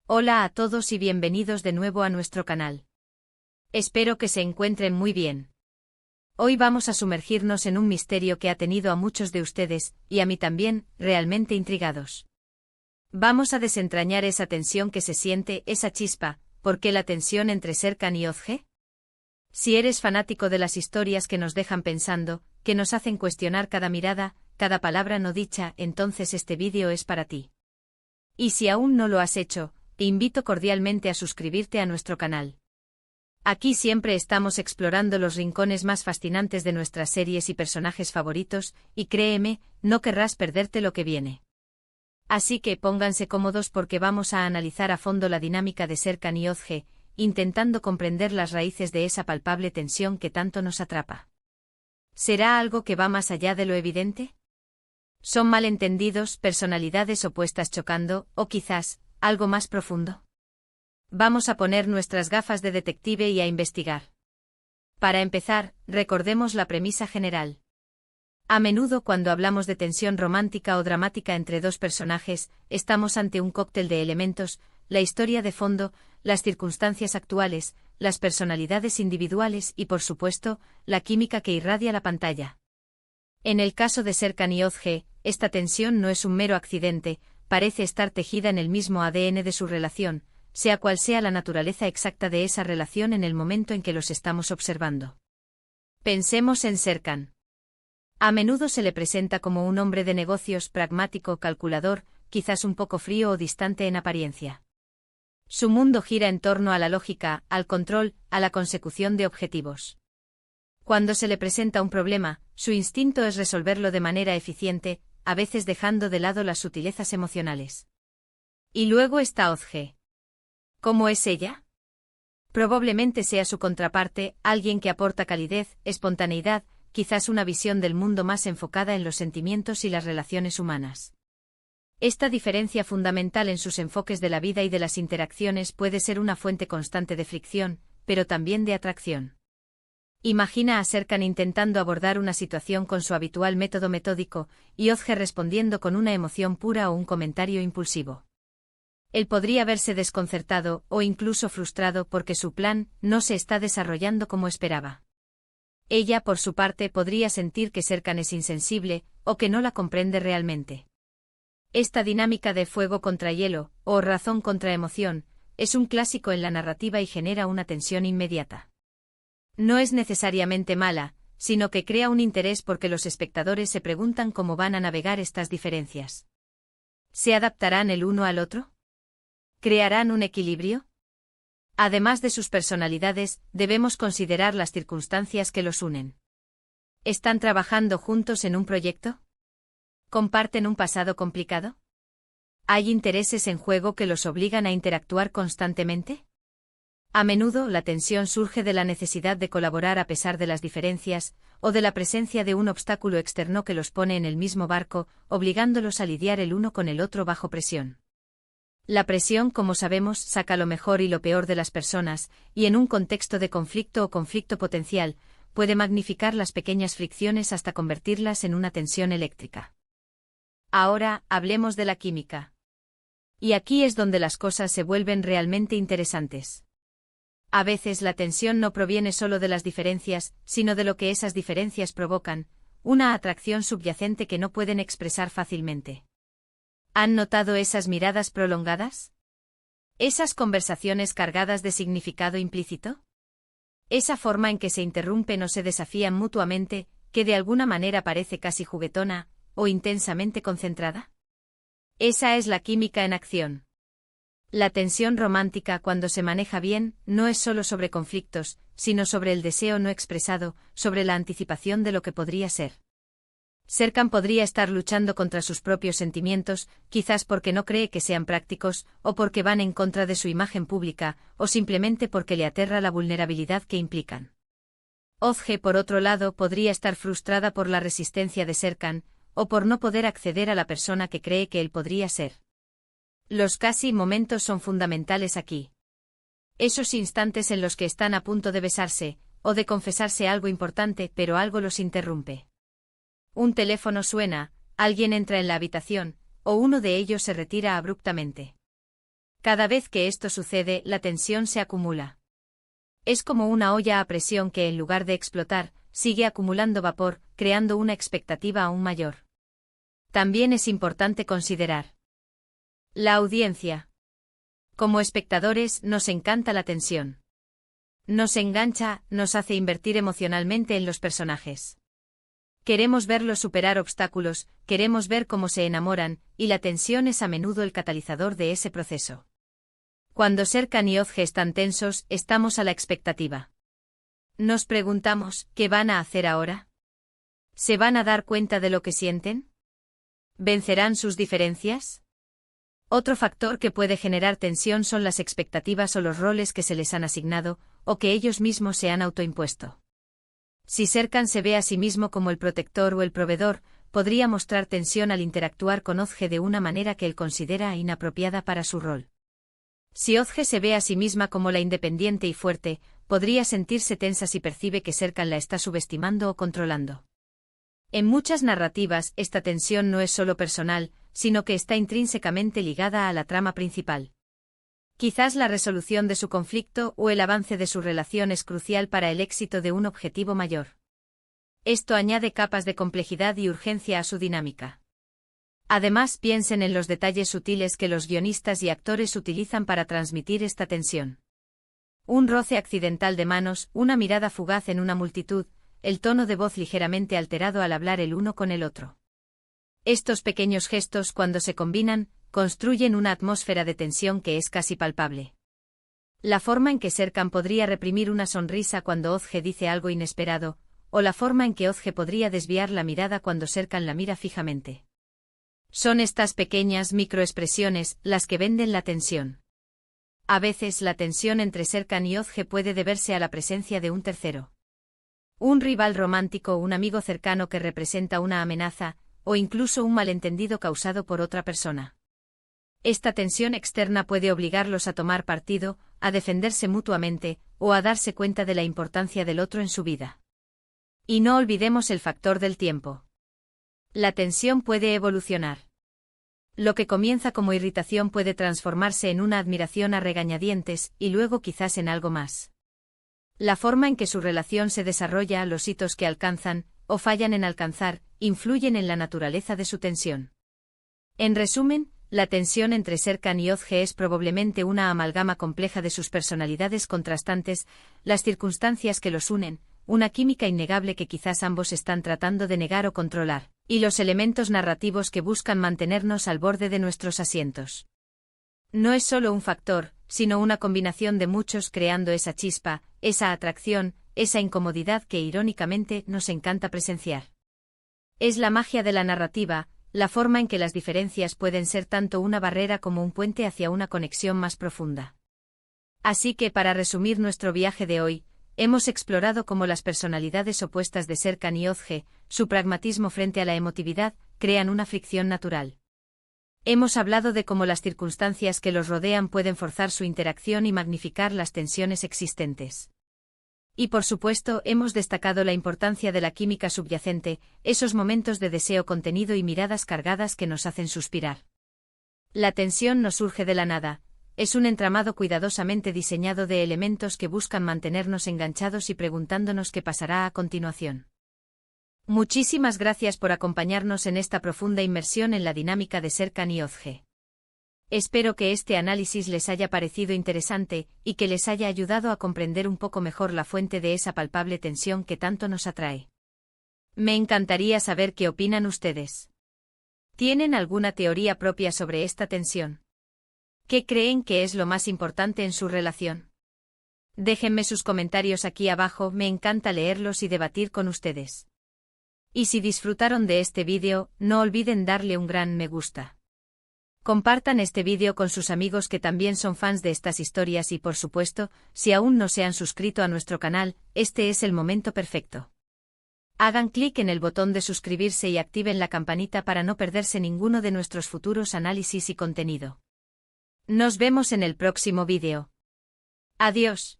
Hola a todos y bienvenidos de nuevo a nuestro canal. Espero que se encuentren muy bien. Hoy vamos a sumergirnos en un misterio que ha tenido a muchos de ustedes, y a mí también, realmente intrigados. Vamos a desentrañar esa tensión que se siente, esa chispa. ¿Por qué la tensión entre Serkan y Özge? Si eres fanático de las historias que nos dejan pensando, que nos hacen cuestionar cada mirada, cada palabra no dicha, entonces este vídeo es para ti. Y si aún no lo has hecho, te invito cordialmente a suscribirte a nuestro canal. Aquí siempre estamos explorando los rincones más fascinantes de nuestras series y personajes favoritos, y créeme, no querrás perderte lo que viene. Así que pónganse cómodos porque vamos a analizar a fondo la dinámica de Serkan y Özge, intentando comprender las raíces de esa palpable tensión que tanto nos atrapa. ¿Será algo que va más allá de lo evidente? ¿Son malentendidos, personalidades opuestas chocando, o quizás, algo más profundo? Vamos a poner nuestras gafas de detective y a investigar. Para empezar, recordemos la premisa general. A menudo cuando hablamos de tensión romántica o dramática entre dos personajes, estamos ante un cóctel de elementos: la historia de fondo, las circunstancias actuales, las personalidades individuales y, por supuesto, la química que irradia la pantalla. En el caso de Serkan y Özge, esta tensión no es un mero accidente, parece estar tejida en el mismo ADN de su relación, sea cual sea la naturaleza exacta de esa relación en el momento en que los estamos observando. Pensemos en Serkan. A menudo se le presenta como un hombre de negocios pragmático, calculador, quizás un poco frío o distante en apariencia. Su mundo gira en torno a la lógica, al control, a la consecución de objetivos. Cuando se le presenta un problema, su instinto es resolverlo de manera eficiente, a veces dejando de lado las sutilezas emocionales. Y luego está Özge. ¿Cómo es ella? Probablemente sea su contraparte, alguien que aporta calidez, espontaneidad, quizás una visión del mundo más enfocada en los sentimientos y las relaciones humanas. Esta diferencia fundamental en sus enfoques de la vida y de las interacciones puede ser una fuente constante de fricción, pero también de atracción. Imagina a Serkan intentando abordar una situación con su habitual método metódico, y Özge respondiendo con una emoción pura o un comentario impulsivo. Él podría verse desconcertado, o incluso frustrado porque su plan no se está desarrollando como esperaba. Ella, por su parte, podría sentir que Serkan es insensible, o que no la comprende realmente. Esta dinámica de fuego contra hielo, o razón contra emoción, es un clásico en la narrativa y genera una tensión inmediata. No es necesariamente mala, sino que crea un interés porque los espectadores se preguntan cómo van a navegar estas diferencias. ¿Se adaptarán el uno al otro? ¿Crearán un equilibrio? Además de sus personalidades, debemos considerar las circunstancias que los unen. ¿Están trabajando juntos en un proyecto? ¿Comparten un pasado complicado? ¿Hay intereses en juego que los obligan a interactuar constantemente? A menudo la tensión surge de la necesidad de colaborar a pesar de las diferencias, o de la presencia de un obstáculo externo que los pone en el mismo barco, obligándolos a lidiar el uno con el otro bajo presión. La presión, como sabemos, saca lo mejor y lo peor de las personas, y en un contexto de conflicto o conflicto potencial, puede magnificar las pequeñas fricciones hasta convertirlas en una tensión eléctrica. Ahora, hablemos de la química. Y aquí es donde las cosas se vuelven realmente interesantes. A veces la tensión no proviene solo de las diferencias, sino de lo que esas diferencias provocan, una atracción subyacente que no pueden expresar fácilmente. ¿Han notado esas miradas prolongadas? ¿Esas conversaciones cargadas de significado implícito? ¿Esa forma en que se interrumpen o se desafían mutuamente, que de alguna manera parece casi juguetona, o intensamente concentrada? Esa es la química en acción. La tensión romántica, cuando se maneja bien, no es solo sobre conflictos, sino sobre el deseo no expresado, sobre la anticipación de lo que podría ser. Serkan podría estar luchando contra sus propios sentimientos, quizás porque no cree que sean prácticos, o porque van en contra de su imagen pública, o simplemente porque le aterra la vulnerabilidad que implican. Özge, por otro lado, podría estar frustrada por la resistencia de Serkan, o por no poder acceder a la persona que cree que él podría ser. Los casi momentos son fundamentales aquí. Esos instantes en los que están a punto de besarse, o de confesarse algo importante, pero algo los interrumpe. Un teléfono suena, alguien entra en la habitación, o uno de ellos se retira abruptamente. Cada vez que esto sucede, la tensión se acumula. Es como una olla a presión que, en lugar de explotar, sigue acumulando vapor, creando una expectativa aún mayor. También es importante considerar la audiencia. Como espectadores, nos encanta la tensión. Nos engancha, nos hace invertir emocionalmente en los personajes. Queremos verlos superar obstáculos, queremos ver cómo se enamoran, y la tensión es a menudo el catalizador de ese proceso. Cuando Serkan y Özge están tensos, estamos a la expectativa. Nos preguntamos, ¿qué van a hacer ahora? ¿Se van a dar cuenta de lo que sienten? ¿Vencerán sus diferencias? Otro factor que puede generar tensión son las expectativas o los roles que se les han asignado, o que ellos mismos se han autoimpuesto. Si Serkan se ve a sí mismo como el protector o el proveedor, podría mostrar tensión al interactuar con Özge de una manera que él considera inapropiada para su rol. Si Özge se ve a sí misma como la independiente y fuerte, podría sentirse tensa si percibe que Serkan la está subestimando o controlando. En muchas narrativas, esta tensión no es solo personal, sino que está intrínsecamente ligada a la trama principal. Quizás la resolución de su conflicto o el avance de su relación es crucial para el éxito de un objetivo mayor. Esto añade capas de complejidad y urgencia a su dinámica. Además, piensen en los detalles sutiles que los guionistas y actores utilizan para transmitir esta tensión. Un roce accidental de manos, una mirada fugaz en una multitud, el tono de voz ligeramente alterado al hablar el uno con el otro. Estos pequeños gestos, cuando se combinan, construyen una atmósfera de tensión que es casi palpable. La forma en que Serkan podría reprimir una sonrisa cuando Özge dice algo inesperado, o la forma en que Özge podría desviar la mirada cuando Serkan la mira fijamente. Son estas pequeñas microexpresiones las que venden la tensión. A veces la tensión entre Serkan y Özge puede deberse a la presencia de un tercero. Un rival romántico o un amigo cercano que representa una amenaza, o incluso un malentendido causado por otra persona. Esta tensión externa puede obligarlos a tomar partido, a defenderse mutuamente, o a darse cuenta de la importancia del otro en su vida. Y no olvidemos el factor del tiempo. La tensión puede evolucionar. Lo que comienza como irritación puede transformarse en una admiración a regañadientes, y luego quizás en algo más. La forma en que su relación se desarrolla, los hitos que alcanzan, o fallan en alcanzar, influyen en la naturaleza de su tensión. En resumen, la tensión entre Serkan y Özge es probablemente una amalgama compleja de sus personalidades contrastantes, las circunstancias que los unen, una química innegable que quizás ambos están tratando de negar o controlar, y los elementos narrativos que buscan mantenernos al borde de nuestros asientos. No es solo un factor, sino una combinación de muchos creando esa chispa, esa atracción, esa incomodidad que irónicamente nos encanta presenciar. Es la magia de la narrativa, la forma en que las diferencias pueden ser tanto una barrera como un puente hacia una conexión más profunda. Así que, para resumir nuestro viaje de hoy, hemos explorado cómo las personalidades opuestas de Serkan y Özge, su pragmatismo frente a la emotividad, crean una fricción natural. Hemos hablado de cómo las circunstancias que los rodean pueden forzar su interacción y magnificar las tensiones existentes. Y por supuesto, hemos destacado la importancia de la química subyacente, esos momentos de deseo contenido y miradas cargadas que nos hacen suspirar. La tensión no surge de la nada, es un entramado cuidadosamente diseñado de elementos que buscan mantenernos enganchados y preguntándonos qué pasará a continuación. Muchísimas gracias por acompañarnos en esta profunda inmersión en la dinámica de Serkan y Özge. Espero que este análisis les haya parecido interesante, y que les haya ayudado a comprender un poco mejor la fuente de esa palpable tensión que tanto nos atrae. Me encantaría saber qué opinan ustedes. ¿Tienen alguna teoría propia sobre esta tensión? ¿Qué creen que es lo más importante en su relación? Déjenme sus comentarios aquí abajo, me encanta leerlos y debatir con ustedes. Y si disfrutaron de este vídeo, no olviden darle un gran me gusta. Compartan este vídeo con sus amigos que también son fans de estas historias y, por supuesto, si aún no se han suscrito a nuestro canal, este es el momento perfecto. Hagan clic en el botón de suscribirse y activen la campanita para no perderse ninguno de nuestros futuros análisis y contenido. Nos vemos en el próximo vídeo. Adiós.